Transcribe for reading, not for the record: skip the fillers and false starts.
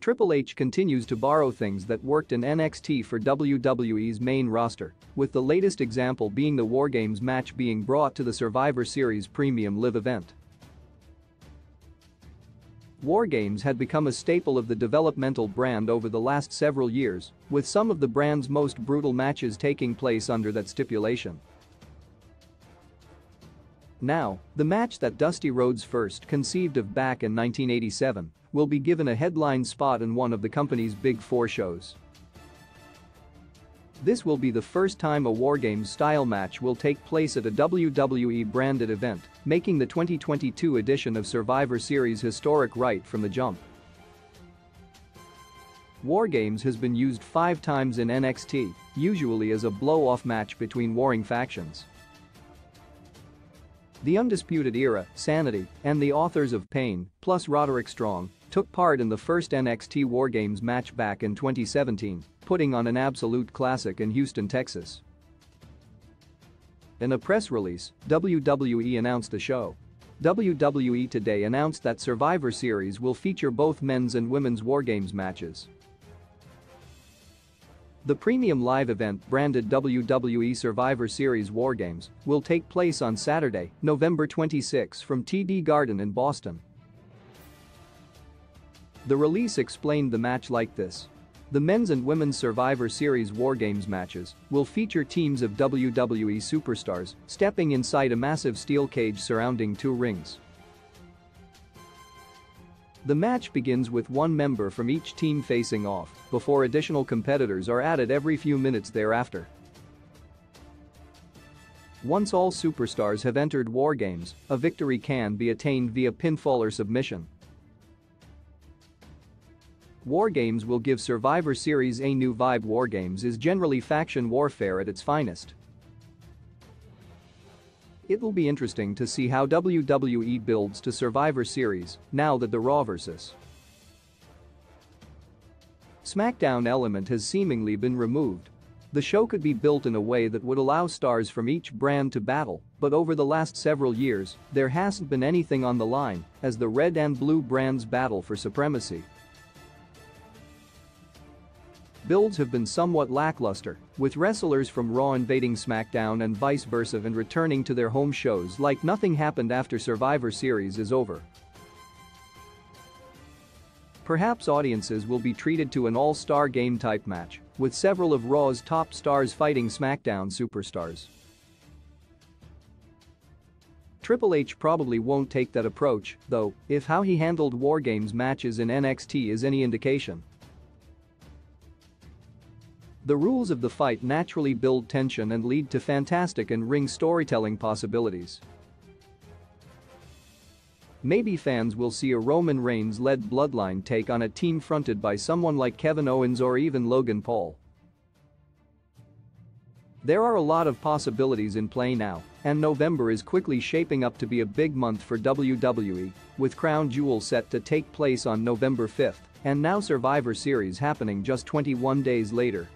Triple H continues to borrow things that worked in NXT for WWE's main roster, with the latest example being the WarGames match being brought to the Survivor Series Premium Live event. WarGames had become a staple of the developmental brand over the last several years, with some of the brand's most brutal matches taking place under that stipulation. Now, the match that Dusty Rhodes first conceived of back in 1987 will be given a headline spot in one of the company's Big Four shows. This will be the first time a WarGames-style match will take place at a WWE-branded event, making the 2022 edition of Survivor Series historic right from the jump. WarGames has been used 5 times in NXT, usually as a blow-off match between warring factions. The Undisputed Era, Sanity, and the Authors of Pain, plus Roderick Strong, took part in the first NXT WarGames match back in 2017, putting on an absolute classic in Houston, Texas. In a press release, WWE announced the show. WWE Today announced that Survivor Series will feature both men's and women's WarGames matches. The premium live event branded WWE Survivor Series WarGames will take place on Saturday, November 26 from TD Garden in Boston. The release explained the match like this. The men's and women's Survivor Series WarGames matches will feature teams of WWE superstars stepping inside a massive steel cage surrounding 2 rings. The match begins with one member from each team facing off before additional competitors are added every few minutes thereafter. Once all superstars have entered WarGames, a victory can be attained via pinfall or submission. WarGames will give Survivor Series a new vibe. WarGames is generally faction warfare at its finest. It will be interesting to see how WWE builds to Survivor Series now that the Raw vs. SmackDown element has seemingly been removed. The show could be built in a way that would allow stars from each brand to battle, but over the last several years, there hasn't been anything on the line as the red and blue brands battle for supremacy. Builds have been somewhat lackluster, with wrestlers from Raw invading SmackDown and vice versa and returning to their home shows like nothing happened after Survivor Series is over. Perhaps audiences will be treated to an all-star game-type match, with several of Raw's top stars fighting SmackDown superstars. Triple H probably won't take that approach, though, if how he handled WarGames matches in NXT is any indication. The rules of the fight naturally build tension and lead to fantastic in-ring storytelling possibilities. Maybe fans will see a Roman Reigns-led bloodline take on a team fronted by someone like Kevin Owens or even Logan Paul. There are a lot of possibilities in play now, and November is quickly shaping up to be a big month for WWE, with Crown Jewel set to take place on November 5th, and now Survivor Series happening just 21 days later.